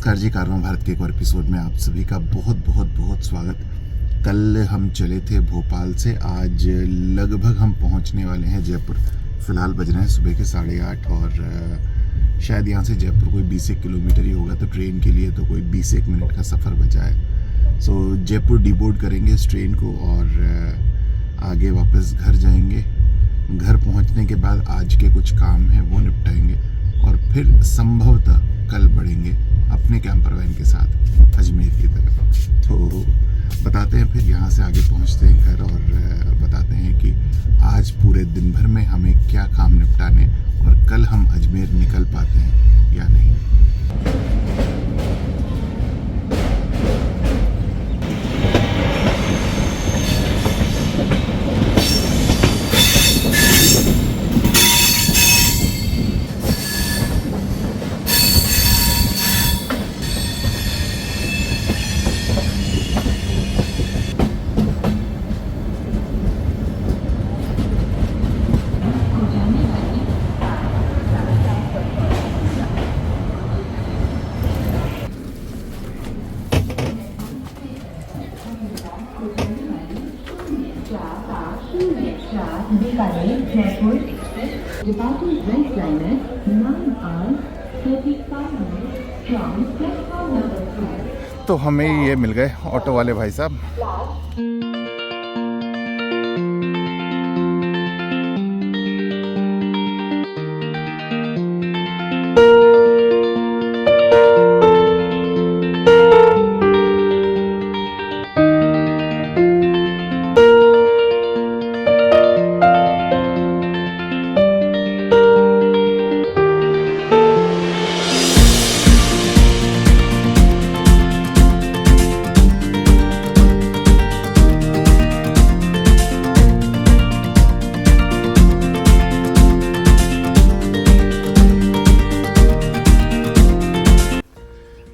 नमस्कार जी, कारवां भारत के एक और एपिसोड में आप सभी का बहुत बहुत बहुत स्वागत। कल हम चले थे भोपाल से, आज लगभग हम पहुंचने वाले हैं जयपुर। फ़िलहाल बज रहे हैं सुबह के 8:30 और शायद यहाँ से जयपुर कोई 20 किलोमीटर ही होगा, तो ट्रेन के लिए तो कोई 20 मिनट का सफ़र बचा है। सो जयपुर डिबोर्ड करेंगे इस ट्रेन को और आगे वापस घर जाएंगे। घर पहुँचने के बाद आज के कुछ काम हैं वो निपटाएंगे और फिर संभवतः कल बढ़ेंगे अपने कैंपर वैन के साथ अजमेर की तरफ। तो बताते हैं फिर यहाँ से आगे पहुँचते हैं घर और बताते हैं कि आज पूरे दिन भर में हमें क्या काम निपटाने और कल हम अजमेर निकल पाते हैं या नहीं। Jaipur departing west liner 9 hours 35 minutes from platform number 2। तो हमें ये मिल गए ऑटो वाले भाई साहब।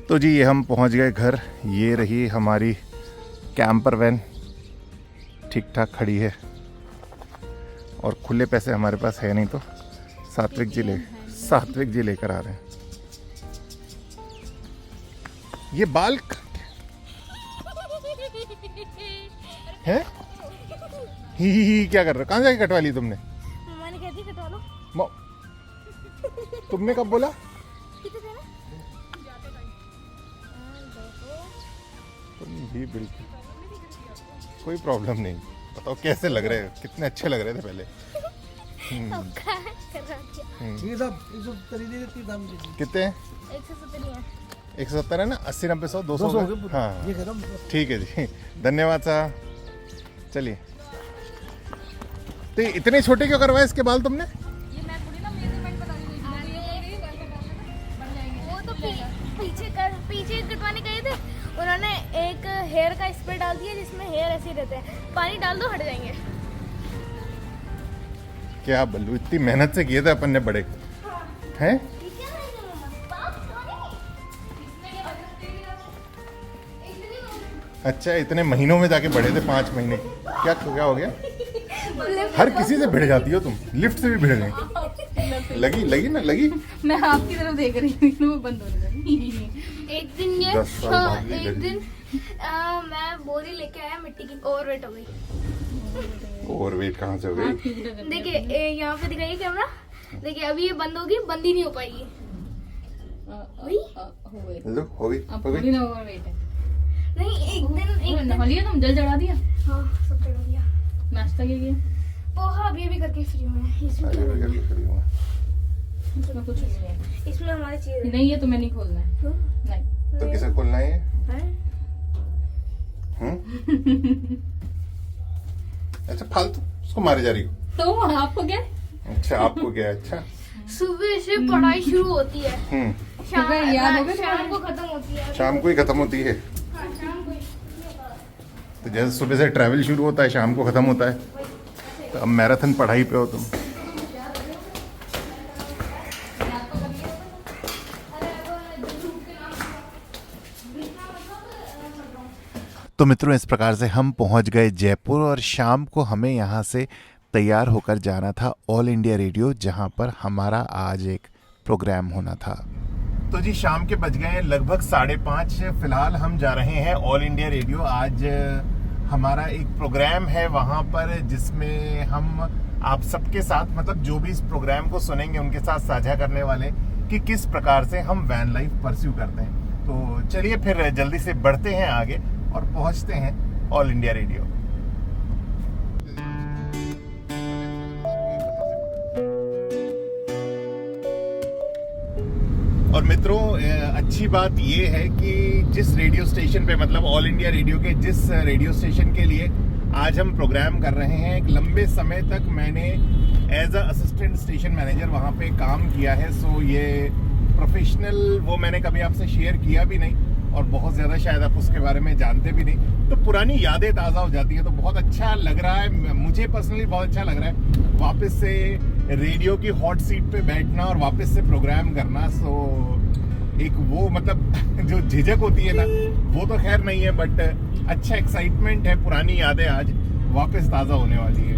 तो जी ये हम पहुंच गए घर। ये रही हमारी कैंपर वैन, ठीक ठाक खड़ी है और खुले पैसे हमारे पास है नहीं, तो सात्विक जी लेकर आ रहे हैं। ये बाल है ही क्या कर रहे हो? कहाँ जाके कटवा ली तुमने? मैंने कह दी कटवा लो। तुमने कब बोला? तुम भी बिल्कुल कोई प्रॉब्लम नहीं। बताओ कैसे लग रहे हैं? कितने अच्छे लग रहे थे पहले। कितने हैं? 170 है ना? 80 90 100 200 हाँ ठीक है जी, धन्यवाद साहब। चलिए, तो इतने छोटे क्यों करवाए इसके बाल तुमने? वो तो पीछे कटवाने गए थे, उन्होंने एक हेयर का स्प्रे डाल दिया जिसमें हेयर ऐसे ही रहते हैं, पानी डाल दो हट जाएंगे। क्या बल्लू, इतनी मेहनत से किए थे अपन ने बड़े हैं। अच्छा, इतने महीनों में जाके बढ़े थे, 5 महीने। क्या हो गया? हर किसी से भिड़ जाती हो तुम, लिफ्ट से भी भिड़ गई। लगी ना लगी। मैं आपकी तरफ देख रही हूँ, वो बंद होने लगी। एक दिन मैं बोरी लेके आया मिट्टी की, ओवरवेट हो गई। ओवरवेट कहाँ से हो गई? देखिए यहाँ पे दिखाइए कैमरा, देखिए अभी ये बंद होगी, बंद ही नहीं हो पाएगी। लो हो गई। नहीं एक दिन लिया तुम, जल चढ़ा दिया? हाँ सब चढ़ा दिया। नाश्ता क्या किया? पोहा अभी करके फ्री हुए हैं। इसमें कुछ नहीं है, इसमें हमारी चीज नहीं है, तुम्हें नहीं खोलना है। नहीं तो किसे खोलना है? अच्छा, फालतू उसको मारे जा रही हो तो आपको क्या? अच्छा, आपको क्या? अच्छा, सुबह से पढ़ाई शुरू होती है, शाम को खत्म होती है। शाम को ही खत्म होती है। हाँ, शाम को ही। तो जैसे सुबह से ट्रैवल शुरू होता है, शाम को खत्म होता है, तो अब मैराथन पढ़ाई पे हो तुम। तो मित्रों, इस प्रकार से हम पहुंच गए जयपुर और शाम को हमें यहाँ से तैयार होकर जाना था ऑल इंडिया रेडियो, जहाँ पर हमारा आज एक प्रोग्राम होना था। तो जी शाम के बज गए हैं लगभग 5:30। फिलहाल हम जा रहे हैं ऑल इंडिया रेडियो। आज हमारा एक प्रोग्राम है वहाँ पर, जिसमें हम आप सबके साथ, मतलब जो भी इस प्रोग्राम को सुनेंगे उनके साथ साझा करने वाले कि किस प्रकार से हम वैन लाइफ परस्यू करते हैं। तो चलिए फिर जल्दी से बढ़ते हैं आगे और पहुँचते हैं ऑल इंडिया रेडियो। और मित्रों, अच्छी बात ये है कि जिस रेडियो स्टेशन पे, मतलब ऑल इंडिया रेडियो के जिस रेडियो स्टेशन के लिए आज हम प्रोग्राम कर रहे हैं, एक लंबे समय तक मैंने as a assistant station manager वहाँ पे काम किया है। सो ये प्रोफेशनल वो मैंने कभी आपसे शेयर किया भी नहीं, और बहुत ज़्यादा शायद आप उसके बारे में जानते भी नहीं। तो पुरानी यादें ताज़ा हो जाती हैं, तो बहुत अच्छा लग रहा है। मुझे पर्सनली बहुत अच्छा लग रहा है वापस से रेडियो की हॉट सीट पे बैठना और वापस से प्रोग्राम करना। सो एक वो, मतलब जो झिझक होती है ना, वो तो खैर नहीं है, बट अच्छा एक्साइटमेंट है। पुरानी यादें आज वापस ताज़ा होने वाली है।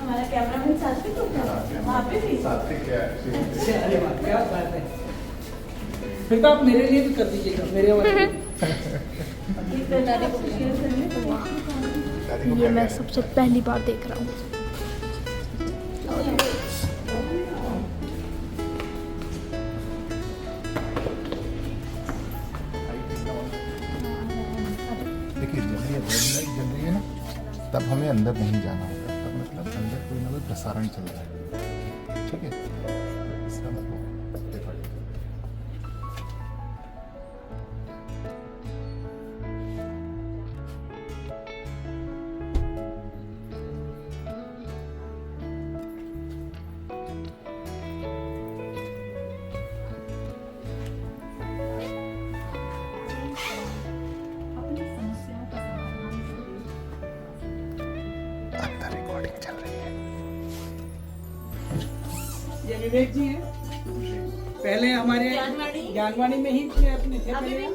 हमारा कैमरामैन साथ में तो वहाँ पे भी अरे वाह, क्या बात है। फिर तो आप मेरे लिए भी कर दीजिएगा, मेरे वाले ये मैं सबसे पहली बार देख रहा हूँ। देखिए, जब ये रेड लाइट जल रही है ना, तब हमें अंदर नहीं जाना होगा। तब मतलब अंदर कोई ना कोई प्रसारण चल रहा है, ठीक है। इसका मतलब अंदर रिकॉर्डिंग चल रही है। ये विवेक जी हैं, पहले हमारे ज्ञानवाणी में ही अपने थे पहले।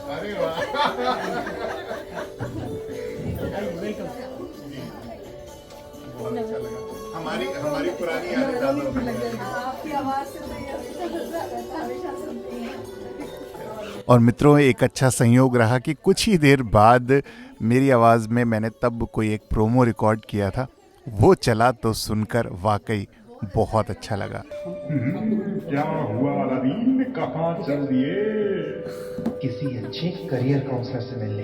अरे वाह, बहुत अच्छा लगा। हमारी पुरानी यादें ताज़ा हो गई। आपकी आवाज़ से हमेशा सुनती हैं। और मित्रों, एक अच्छा संयोग रहा कि कुछ ही देर बाद मेरी आवाज़ में मैंने तब कोई एक प्रोमो रिकॉर्ड किया था, वो चला तो सुनकर वाकई बहुत अच्छा लगा। क्या हुआ अलादीन, कहाँ चल दिए? किसी अच्छे करियर काउंसलर से मिलने।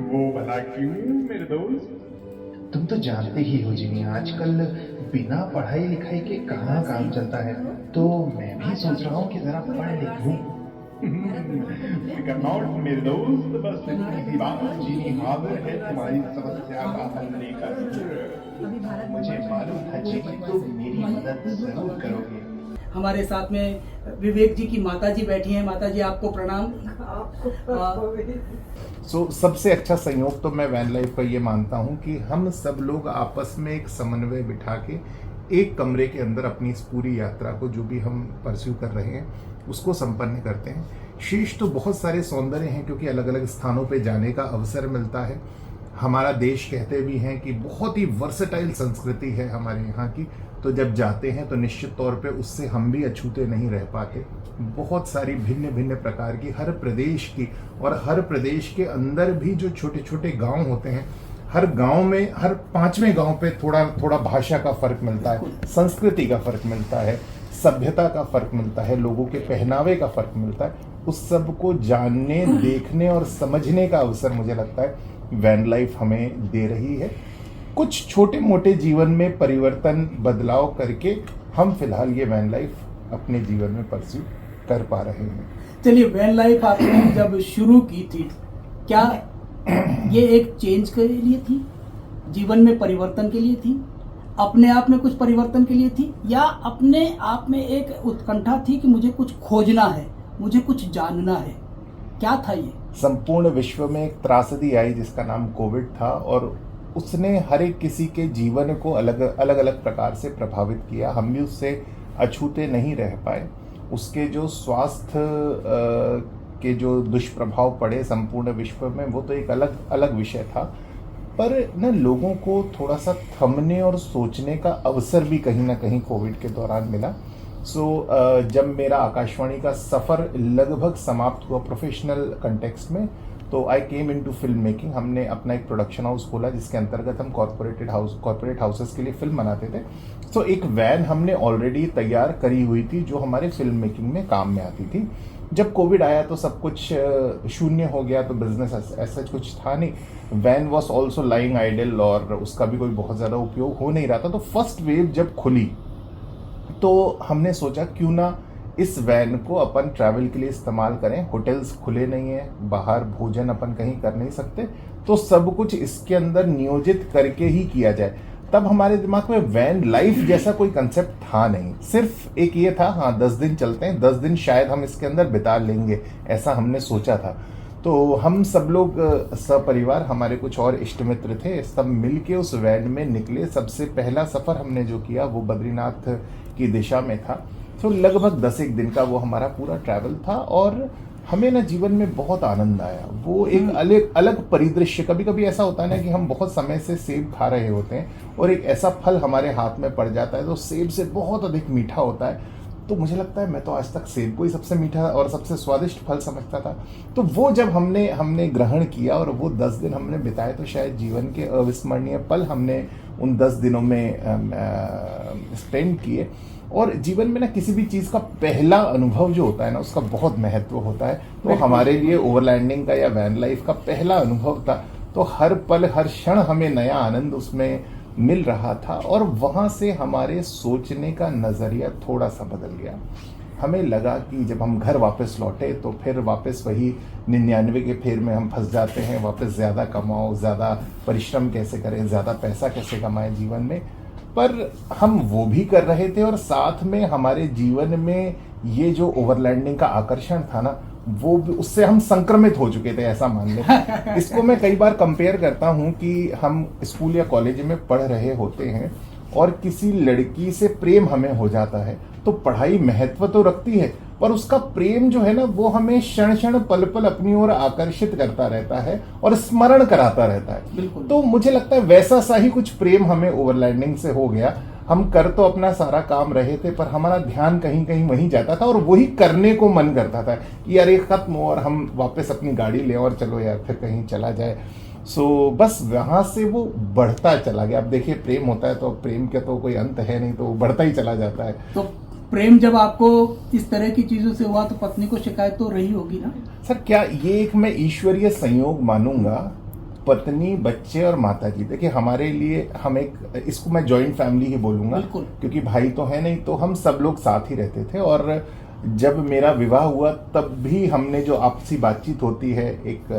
वो भला क्यों मेरे दोस्त? तुम तो जानते ही हो जिमी, आजकल बिना पढ़ाई लिखाई के कहाँ काम चलता है, तो मैं भी सोच रहा हूँ कि जरा पढ़ लिख लूँ। फिकर नॉट मेरे दोस्त, बस इतनी सी बात, जीनी हाजिर है तुम्हारी समस्या का हल लेकर। मुझे मालूम था जिमी तुम मेरी मदद जरूर करोगे। हमारे साथ में विवेक जी की माता जी बैठी हैं। माता जी, आपको प्रणाम। सो सबसे अच्छा संयोग तो मैं वैन लाइफ का ये मानता हूँ कि हम सब लोग आपस में एक समन्वय बिठा के एक कमरे के अंदर अपनी इस पूरी यात्रा को, जो भी हम परस्यू कर रहे हैं, उसको संपन्न करते हैं। शीर्ष तो बहुत सारे सौंदर्य हैं, क्योंकि अलग अलग स्थानों पे जाने का अवसर मिलता है। हमारा देश कहते भी हैं कि बहुत ही वर्सेटाइल संस्कृति है हमारे यहाँ की, तो जब जाते हैं तो निश्चित तौर पे उससे हम भी अछूते नहीं रह पाते। बहुत सारी भिन्न भिन्न प्रकार की हर प्रदेश की, और हर प्रदेश के अंदर भी जो छोटे छोटे गांव होते हैं, हर गांव में, हर 5वें गांव पे थोड़ा थोड़ा भाषा का फर्क मिलता है, संस्कृति का फर्क मिलता है, सभ्यता का फर्क मिलता है, लोगों के पहनावे का फर्क मिलता है। उस सब को जानने, देखने और समझने का अवसर मुझे लगता है वैन लाइफ हमें दे रही है। कुछ छोटे मोटे जीवन में परिवर्तन, बदलाव करके हम फिलहाल ये वैन लाइफ अपने जीवन में परस्यू कर पा रहे हैं। चलिए, वैन लाइफ आपने जब शुरू की थी, क्या ये एक चेंज के लिए थी, जीवन में परिवर्तन के लिए थी, अपने आप में कुछ परिवर्तन के लिए थी, या अपने आप में एक उत्कंठा थी कि मुझे कुछ खोजना है, मुझे कुछ जानना है? क्या था ये? संपूर्ण विश्व में एक त्रासदी आई जिसका नाम कोविड था, और उसने हर एक किसी के जीवन को अलग अलग प्रकार से प्रभावित किया। हम भी उससे अछूते नहीं रह पाए। उसके जो स्वास्थ्य के जो दुष्प्रभाव पड़े संपूर्ण विश्व में वो तो एक अलग अलग विषय था, पर न लोगों को थोड़ा सा थमने और सोचने का अवसर भी कहीं ना कहीं कोविड के दौरान मिला। जब मेरा आकाशवाणी का सफ़र लगभग समाप्त हुआ प्रोफेशनल कंटेक्स्ट में, तो आई केम इनटू फिल्म मेकिंग। हमने अपना एक प्रोडक्शन हाउस खोला जिसके अंतर्गत हम कॉर्पोरेट हाउसेस के लिए फिल्म बनाते थे। तो एक वैन हमने ऑलरेडी तैयार करी हुई थी जो हमारे फिल्म मेकिंग में काम में आती थी। जब कोविड आया तो सब कुछ शून्य हो गया, तो बिजनेस ऐसा कुछ था नहीं। Van was also lying idle और उसका भी कोई बहुत ज़्यादा उपयोग हो नहीं रहा था। तो फर्स्ट वेव जब खुली तो हमने सोचा क्यों ना इस वैन को अपन ट्रैवल के लिए इस्तेमाल करें। होटल्स खुले नहीं है, बाहर भोजन अपन कहीं कर नहीं सकते, तो सब कुछ इसके अंदर नियोजित करके ही किया जाए। तब हमारे दिमाग में वैन लाइफ जैसा कोई कंसेप्ट था नहीं, सिर्फ एक ये था, हाँ 10 दिन चलते हैं, 10 दिन शायद हम इसके अंदर बिता लेंगे, ऐसा हमने सोचा था। तो हम सब लोग सपरिवार, हमारे कुछ और इष्ट मित्र थे, सब मिलके उस वैन में निकले। सबसे पहला सफ़र हमने जो किया वो बद्रीनाथ की दिशा में था। तो लगभग 10 दिन का वो हमारा पूरा ट्रैवल था और हमें ना जीवन में बहुत आनंद आया। वो एक अलग परिदृश्य। कभी कभी ऐसा होता है ना कि हम बहुत समय से सेब खा रहे होते हैं और एक ऐसा फल हमारे हाथ में पड़ जाता है तो सेब से बहुत अधिक मीठा होता है। तो मुझे लगता है मैं तो आज तक सेब को ही सबसे मीठा और सबसे स्वादिष्ट फल समझता था। तो वो जब हमने ग्रहण किया और वो 10 दिन हमने बिताए, तो शायद जीवन के अविस्मरणीय पल हमने उन 10 दिनों में स्पेंड किए। और जीवन में ना किसी भी चीज़ का पहला अनुभव जो होता है ना, उसका बहुत महत्व होता है। तो हमारे लिए ओवरलैंडिंग का या वैन लाइफ का पहला अनुभव था। तो हर पल हर क्षण हमें नया आनंद उसमें मिल रहा था और वहाँ से हमारे सोचने का नज़रिया थोड़ा सा बदल गया। हमें लगा कि जब हम घर वापस लौटे तो फिर वापस वही 99 के फेर में हम फंस जाते हैं। वापस ज़्यादा कमाओ, ज़्यादा परिश्रम कैसे करें, ज़्यादा पैसा कैसे कमाएं जीवन में। पर हम वो भी कर रहे थे और साथ में हमारे जीवन में ये जो ओवरलैंडिंग का आकर्षण था ना, वो उससे हम संक्रमित हो चुके थे, ऐसा मान लें। इसको मैं कई बार कंपेयर करता हूँ कि हम स्कूल या कॉलेज में पढ़ रहे होते हैं और किसी लड़की से प्रेम हमें हो जाता है, तो पढ़ाई महत्व तो रखती है, पर उसका प्रेम जो है ना वो हमें क्षण क्षण पल पल अपनी ओर आकर्षित करता रहता है और स्मरण कराता रहता है। बिल्कुल। तो मुझे लगता है वैसा सा ही कुछ प्रेम हमें ओवरलैंडिंग से हो गया। हम कर तो अपना सारा काम रहे थे, पर हमारा ध्यान कहीं कहीं वहीं जाता था और वही करने को मन करता था कि यार ये खत्म हो और हम वापस अपनी गाड़ी ले और चलो यार फिर कहीं चला जाए। बस वहां से वो बढ़ता चला गया। अब देखिए, प्रेम होता है तो प्रेम का तो कोई अंत है नहीं, तो वो बढ़ता ही चला जाता है। तो प्रेम जब आपको इस तरह की चीजों से हुआ तो पत्नी को शिकायत तो रही होगी ना? सर, क्या ये एक मैं ईश्वरीय संयोग मानूंगा। पत्नी, बच्चे और माताजी, देखिए हमारे लिए हम एक, इसको मैं जॉइंट फैमिली ही बोलूंगा, बिल्कुल। क्योंकि भाई तो है नहीं, तो हम सब लोग साथ ही रहते थे। और जब मेरा विवाह हुआ तब भी हमने जो आपसी बातचीत होती है एक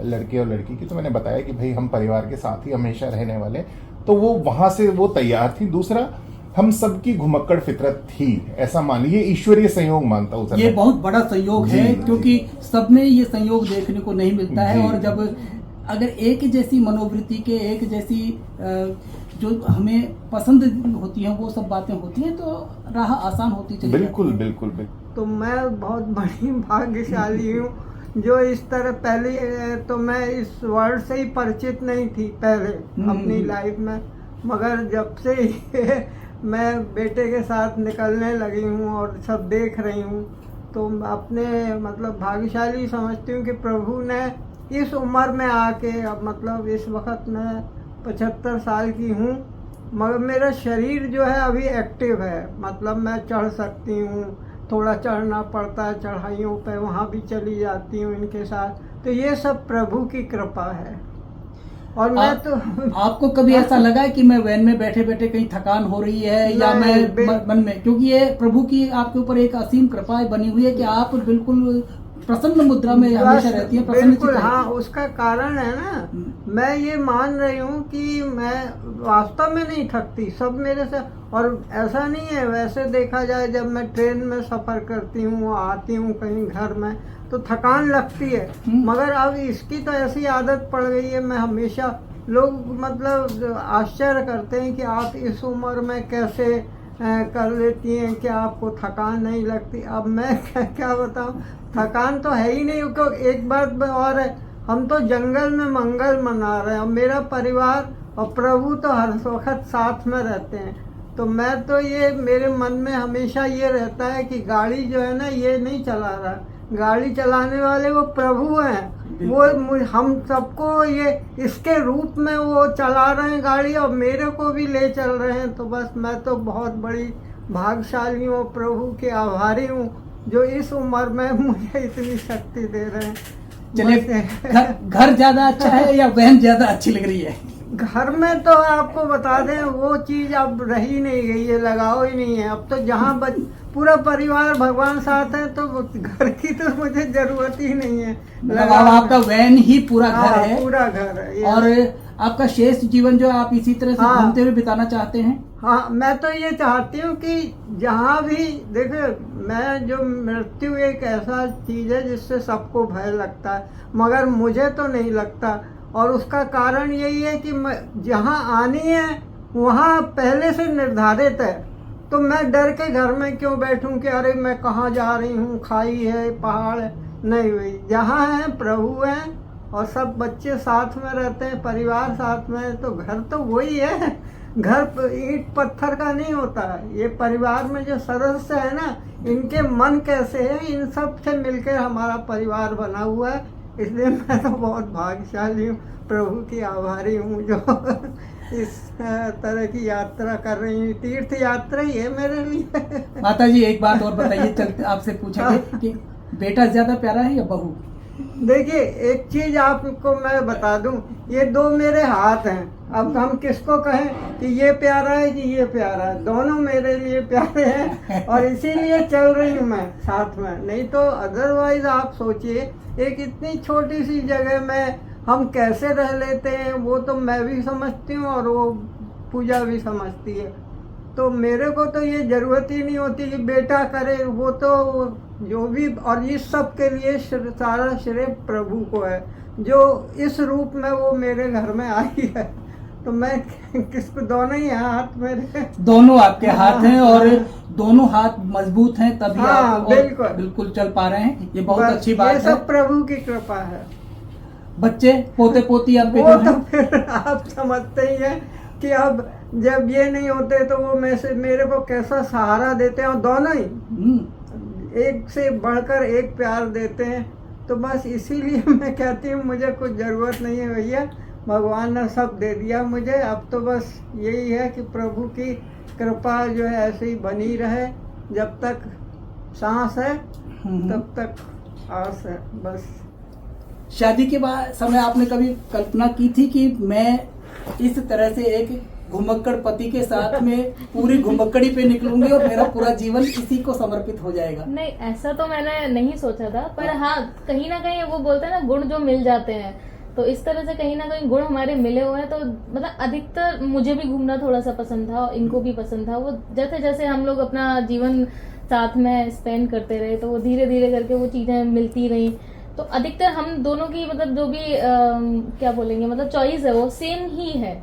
लड़के और लड़की की, तो मैंने बताया कि भाई हम परिवार के साथ ही हमेशा रहने वाले, तो वो वहां से वो तैयार थी। दूसरा, हम सबकी घुमक्कड़ फितरत थी, ऐसा मान लीजिए, ईश्वरीय संयोग मानता हूँ सर। ये बहुत बड़ा संयोग जी, है, जी। क्योंकि सब में ये संयोग देखने को नहीं मिलता है। जी। और जब अगर एक जैसी मनोवृत्ति के, एक जैसी जो हमें पसंद होती है वो सब बातें होती हैं, तो राह आसान होती चली बिल्कुल जाती है। बिल्कुल बिल्कुल। तो मैं बहुत बड़ी भाग्यशाली हूँ जो इस तरह, पहले तो मैं इस वर्ड से ही परिचित नहीं थी पहले अपनी लाइफ में, मगर जब से मैं बेटे के साथ निकलने लगी हूँ और सब देख रही हूँ, तो अपने मतलब भाग्यशाली समझती हूँ कि प्रभु ने इस उम्र में आके, अब मतलब इस वक्त मैं 75 साल की हूँ, मगर मेरा शरीर जो है अभी एक्टिव है। मतलब मैं चढ़ सकती हूँ, थोड़ा चढ़ना पड़ता है चढ़ाइयों पे, वहाँ भी चली जाती हूँ इनके साथ। तो ये सब प्रभु की कृपा है। और मैं तो आपको कभी ऐसा लगा है कि मैं वैन में बैठे बैठे कहीं थकान हो रही है, या मैं मन में, क्योंकि ये प्रभु की आपके ऊपर एक असीम कृपा बनी हुई है कि आप बिल्कुल प्रसन्न मुद्रा में हमेशा रहती है, बिल्कुल। हाँ, उसका कारण है ना, मैं ये मान रही हूँ कि मैं वास्तव में नहीं थकती, सब मेरे से। और ऐसा नहीं है, वैसे देखा जाए जब मैं ट्रेन में सफ़र करती हूँ, आती हूँ कहीं घर में, तो थकान लगती है, मगर अब इसकी तो ऐसी आदत पड़ गई है, मैं हमेशा, लोग मतलब आश्चर्य करते हैं कि आप इस उम्र में कैसे कर लेती हैं कि आपको थकान नहीं लगती। अब मैं क्या बताऊं, थकान तो है ही नहीं। क्योंकि एक बात और है, हम तो जंगल में मंगल मना रहे हैं और मेरा परिवार और प्रभु तो हर वक्त साथ में रहते हैं। तो मैं तो ये मेरे मन में हमेशा ये रहता है कि गाड़ी जो है ना ये नहीं चला रहा, गाड़ी चलाने वाले वो प्रभु हैं। वो हम सबको ये इसके रूप में वो चला रहे हैं गाड़ी और मेरे को भी ले चल रहे हैं। तो बस मैं तो बहुत बड़ी भाग्यशाली हूँ, प्रभु के आभारी हूँ जो इस उम्र में मुझे इतनी शक्ति दे रहे हैं। चलिए, घर ज्यादा अच्छा है या बहन ज्यादा अच्छी लग रही है? घर में तो आपको बता दें वो चीज अब रही नहीं गई है, लगाव ही नहीं है। अब तो जहाँ पूरा परिवार भगवान साथ है तो घर की तो मुझे जरूरत ही नहीं है। लगाव आपका वैन ही पूरा घर है, पूरा घर है। और आपका शेष जीवन जो आप इसी तरह से घूमते हुए बिताना चाहते हैं? हाँ, मैं तो ये चाहती हूँ कि जहाँ भी देखो, मैं जो मृत्यु एक ऐसा चीज है जिससे सबको भय लगता है, मगर मुझे तो नहीं लगता। और उसका कारण यही है कि जहाँ आनी है वहाँ पहले से निर्धारित है। तो मैं डर के घर में क्यों बैठूं कि अरे मैं कहाँ जा रही हूँ, खाई है, पहाड़ है। नहीं भाई, जहाँ है प्रभु हैं और सब बच्चे साथ में रहते हैं, परिवार साथ में है, तो घर तो वही है। घर ईंट पत्थर का नहीं होता। ये परिवार में जो सदस्य है ना, इनके मन कैसे है, इन सब से मिलकर हमारा परिवार बना हुआ है। इसलिए मैं तो बहुत भाग्यशाली हूँ, प्रभु की आभारी हूँ जो इस तरह की यात्रा कर रही हूँ। तीर्थ यात्रा ही है मेरे लिए। माता जी, एक बात और बताइए, चलते आपसे पूछेंगे कि बेटा ज्यादा प्यारा है या बहू? देखिए, एक चीज आपको मैं बता दूं, ये दो मेरे हाथ हैं। अब हम किसको कहें कि ये प्यारा है कि ये प्यारा है, दोनों मेरे लिए प्यारे हैं और इसीलिए चल रही हूँ मैं साथ में। नहीं तो अदरवाइज आप सोचिए, एक इतनी छोटी सी जगह में हम कैसे रह लेते हैं, वो तो मैं भी समझती हूँ और वो पूजा भी समझती है। तो मेरे को तो ये जरूरत ही नहीं होती कि बेटा करे, वो तो जो भी, और इस सब के लिए सारा श्रेय प्रभु को है जो इस रूप में वो मेरे घर में आई है। तो मैं किसको, दोनों ही हाथ मेरे, दोनों आपके हाथ हैं और दोनों हाथ मजबूत हैं, तभी आप बिल्कुल चल पा रहे हैं। ये बहुत अच्छी बात है, ये सब प्रभु की कृपा है। बच्चे पोते पोती आपके वो जो तो फिर आप समझते ही हैं कि अब जब ये नहीं होते तो वो मेरे को कैसा सहारा देते हैं, और दोनों ही एक से बढ़कर एक प्यार देते हैं। तो बस इसीलिए मैं कहती हूँ मुझे कुछ ज़रूरत नहीं है भैया, भगवान ने सब दे दिया मुझे। अब तो बस यही है कि प्रभु की कृपा जो है ऐसे ही बनी रहे, जब तक सांस है तब तक आस है। बस शादी के बाद समय आपने कभी कल्पना की थी कि मैं इस तरह से एक घुमक्कड़ पति के साथ में पूरी घुमक्कड़ी पे निकलूंगी और मेरा पूरा जीवन इसी को समर्पित हो जाएगा? नहीं, ऐसा तो मैंने नहीं सोचा था, पर हाँ, कहीं ना कहीं वो बोलते हैं ना, गुण जो मिल जाते हैं, तो इस तरह से कहीं ना कहीं गुण हमारे मिले हुए हैं। तो मतलब अधिकतर मुझे भी घूमना थोड़ा सा पसंद था और इनको भी पसंद था। वो जैसे जैसे हम लोग अपना जीवन साथ में स्पेंड करते रहे, तो वो धीरे धीरे करके वो चीजें मिलती रही। तो अधिकतर हम दोनों की मतलब जो भी क्या बोलेंगे, मतलब चॉइस है वो सेम ही है।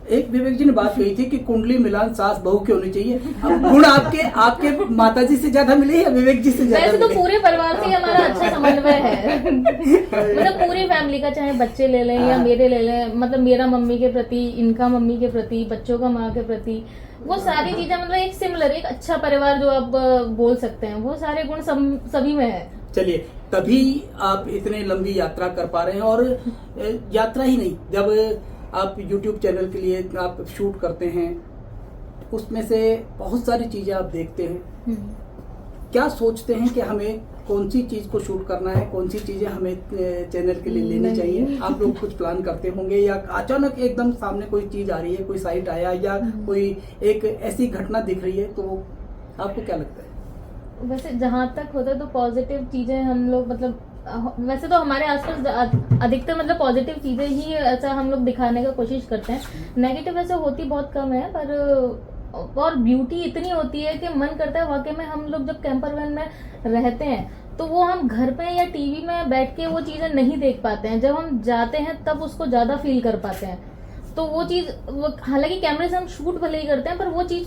एक विवेक जी ने बात कही थी कि कुंडली मिलान सास बहू की होनी चाहिए। गुण आपके माताजी से ज्यादा मिले या विवेक जी से ज्यादा? वैसे तो पूरे परिवार से हमारा अच्छा समन्वय है। मतलब पूरी फैमिली का, चाहे बच्चे ले लें या मेरे ले लें, मतलब मेरा मम्मी के प्रति, इनका मम्मी के प्रति, बच्चों का माँ के प्रति, वो सारी चीजें मतलब एक सिमिलर, एक अच्छा परिवार जो आप बोल सकते हैं, वो सारे गुण सभी में है। चलिए, तभी आप इतने लंबी यात्रा कर पा रहे हैं। और यात्रा ही नहीं, जब आप YouTube चैनल के लिए आप शूट करते हैं, उसमें से बहुत सारी चीजें आप देखते हैं, क्या सोचते हैं कि हमें कौन सी चीज को शूट करना है, कौन सी चीजें हमें चैनल के लिए लेनी चाहिए? आप लोग कुछ प्लान करते होंगे या अचानक एकदम सामने कोई चीज आ रही है, कोई साइट आया या कोई एक ऐसी घटना दिख रही है, तो आपको क्या लगता है? वैसे जहाँ तक होता है तो पॉजिटिव चीजें हम लोग, मतलब वैसे तो हमारे आसपास अधिकतर मतलब पॉजिटिव चीजें ही ऐसा हम लोग दिखाने का कोशिश करते हैं। नेगेटिव वैसे होती बहुत कम है, पर और ब्यूटी इतनी होती है कि मन करता है वाकई में हम लोग जब कैंपर वैन में रहते हैं तो वो हम घर पे या टीवी में बैठ के वो चीजें नहीं देख पाते हैं। जब हम जाते हैं तब उसको ज्यादा फील कर पाते हैं। तो वो चीज हालांकि कैमरे से हम शूट भले ही करते हैं, पर वो चीज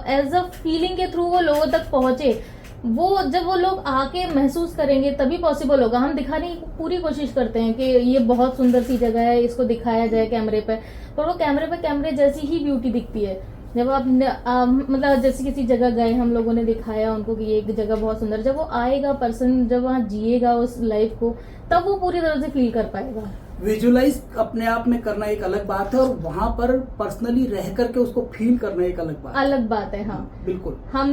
एज अ फीलिंग के थ्रू वो लोगों तक पहुंचे, वो जब वो लोग आके महसूस करेंगे तभी पॉसिबल होगा। हम दिखाने की पूरी कोशिश करते हैं कि ये बहुत सुंदर सी जगह है, इसको दिखाया जाए कैमरे पे, पर वो कैमरे जैसी ही ब्यूटी दिखती है। जब आप मतलब जैसे किसी जगह गए, हम लोगों ने दिखाया उनको कि ये एक जगह बहुत सुंदर, जब वो आएगा पर्सन, जब वहाँ जिएगा उस लाइफ को, तब वो पूरी तरह से फील कर पाएगा। विजुअलाइज अपने आप में करना एक अलग बात है, और वहाँ पर पर्सनली रह करके उसको फील करना एक अलग बात है। हाँ बिल्कुल। हम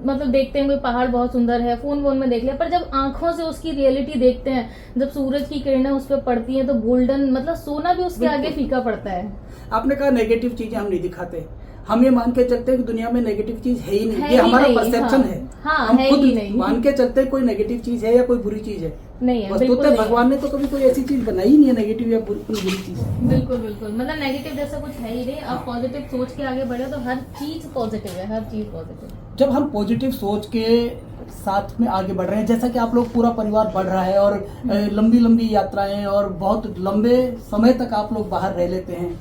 मतलब देखते हैं कोई पहाड़ बहुत सुंदर है, फोन में देख लिया, पर जब आंखों से उसकी रियलिटी देखते हैं, जब सूरज की किरणें उस पर पड़ती हैं, तो गोल्डन मतलब सोना भी उसके आगे फीका पड़ता है। आपने कहा नेगेटिव चीजें हम नहीं दिखाते, हम ये मान के चलते हैं कि दुनिया में नेगेटिव चीज है ही नहीं, ये हमारा परसेप्शन है। हम खुद मान के चलते हैं कोई नेगेटिव चीज है या कोई बुरी चीज है, नहीं है। वस्तुतः भगवान ने तो कभी कोई ऐसी चीज बनाई ही नहीं है नेगेटिव या कोई बुरी चीज। बिल्कुल मतलब नेगेटिव जैसा कुछ है ही नहीं। आप पॉजिटिव सोच के आगे बढ़े तो हर चीज पॉजिटिव है, हर चीज पॉजिटिव। जब हम पॉजिटिव सोच के साथ में आगे बढ़ रहे हैं, जैसा कि आप लोग पूरा परिवार बढ़ रहा है और लंबी लंबी यात्राएं और बहुत लंबे समय तक आप लोग बाहर रह लेते हैं,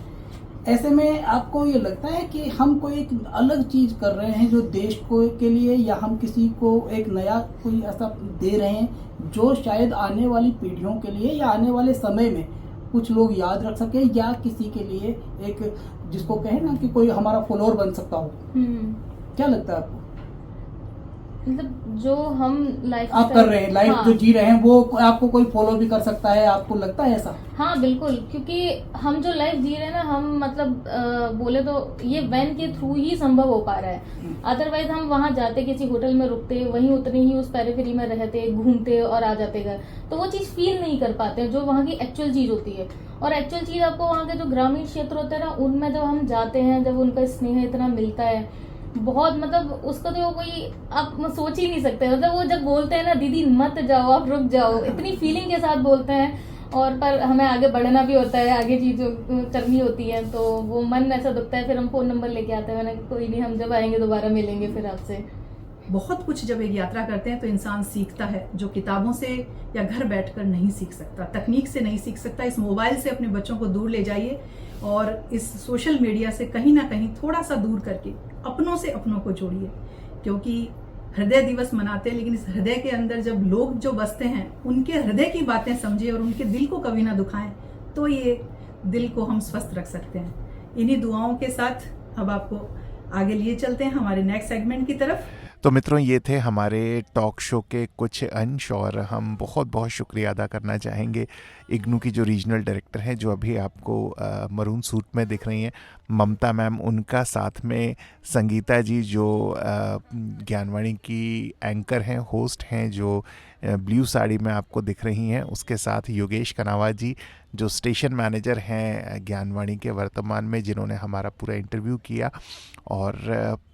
ऐसे में आपको ये लगता है कि हम कोई एक अलग चीज कर रहे हैं जो देश को के लिए, या हम किसी को एक नया कोई ऐसा दे रहे हैं जो शायद आने वाली पीढ़ियों के लिए या आने वाले समय में कुछ लोग याद रख सके, या किसी के लिए एक जिसको कहे ना कि कोई हमारा फॉलोअर बन सकता हो? क्या लगता है आपको? मतलब जो हम लाइफ आप कर रहे हैं, लाइफ जो जी रहे हैं, वो आपको कोई फॉलो भी कर सकता है, आपको लगता है ऐसा? हाँ बिल्कुल, क्योंकि हम जो लाइफ जी रहे हैं ना, हम मतलब बोले तो ये वैन के थ्रू ही संभव हो पा रहा है। अदरवाइज हम वहाँ जाते, किसी होटल में रुकते, वहीं उतने ही उस पेरिफेरी में रहते, घूमते और आ जाते घर, तो वो चीज फील नहीं कर पाते जो वहाँ की एक्चुअल चीज होती है। और एक्चुअल चीज आपको वहाँ के जो ग्रामीण क्षेत्र होते हैं ना, उनमें जब हम जाते हैं, जब उनका स्नेह इतना मिलता है, बहुत मतलब उसका तो कोई आप सोच ही नहीं सकते। मतलब वो जब बोलते हैं ना, दीदी मत जाओ, आप रुक जाओ, इतनी फीलिंग के साथ बोलते हैं। और पर हमें आगे बढ़ना भी होता है, आगे चीज़ करनी होती है, तो वो मन ऐसा दुखता है। फिर हम फ़ोन नंबर लेके आते हैं, मैंने कोई नहीं, हम जब आएंगे दोबारा मिलेंगे फिर आपसे। बहुत कुछ जब एक यात्रा करते हैं तो इंसान सीखता है, जो किताबों से या घर बैठकर नहीं सीख सकता, तकनीक से नहीं सीख सकता। इस मोबाइल से अपने बच्चों को दूर ले जाइए और इस सोशल मीडिया से कहीं ना कहीं थोड़ा सा दूर करके अपनों से अपनों को जोड़िए, क्योंकि हृदय दिवस मनाते हैं, लेकिन इस हृदय के अंदर जब लोग जो बसते हैं उनके हृदय की बातें समझिए और उनके दिल को कभी ना दुखाएं, तो ये दिल को हम स्वस्थ रख सकते हैं। इन्हीं दुआओं के साथ अब आपको आगे लिए चलते हैं हमारे नेक्स्ट सेगमेंट की तरफ। तो मित्रों, ये थे हमारे टॉक शो के कुछ अंश, और हम बहुत बहुत शुक्रिया अदा करना चाहेंगे इग्नू की जो रीजनल डायरेक्टर हैं, जो अभी आपको मरून सूट में दिख रही हैं, ममता मैम, उनका साथ में संगीता जी जो ज्ञानवाणी की एंकर हैं, होस्ट हैं, जो ब्लू साड़ी में आपको दिख रही हैं, उसके साथ योगेश कनावात जी जो स्टेशन मैनेजर हैं ज्ञानवाणी के वर्तमान में, जिन्होंने हमारा पूरा इंटरव्यू किया, और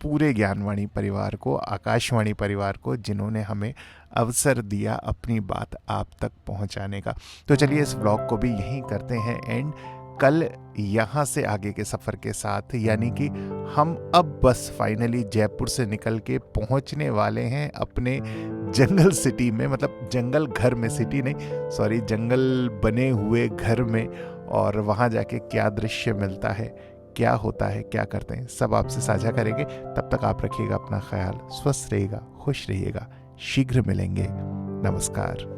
पूरे ज्ञानवाणी परिवार को, आकाशवाणी परिवार को, जिन्होंने हमें अवसर दिया अपनी बात आप तक पहुंचाने का। तो चलिए इस ब्लॉग को भी यहीं करते हैं एंड। कल यहाँ से आगे के सफ़र के साथ, यानी कि हम अब बस फाइनली जयपुर से निकल के पहुँचने वाले हैं अपने जंगल सिटी में, मतलब जंगल घर में, सिटी नहीं सॉरी, जंगल बने हुए घर में। और वहाँ जाके क्या दृश्य मिलता है, क्या होता है, क्या करते हैं, सब आपसे साझा करेंगे। तब तक आप रखिएगा अपना ख्याल, स्वस्थ रहिएगा, खुश रहिएगा। शीघ्र मिलेंगे। नमस्कार।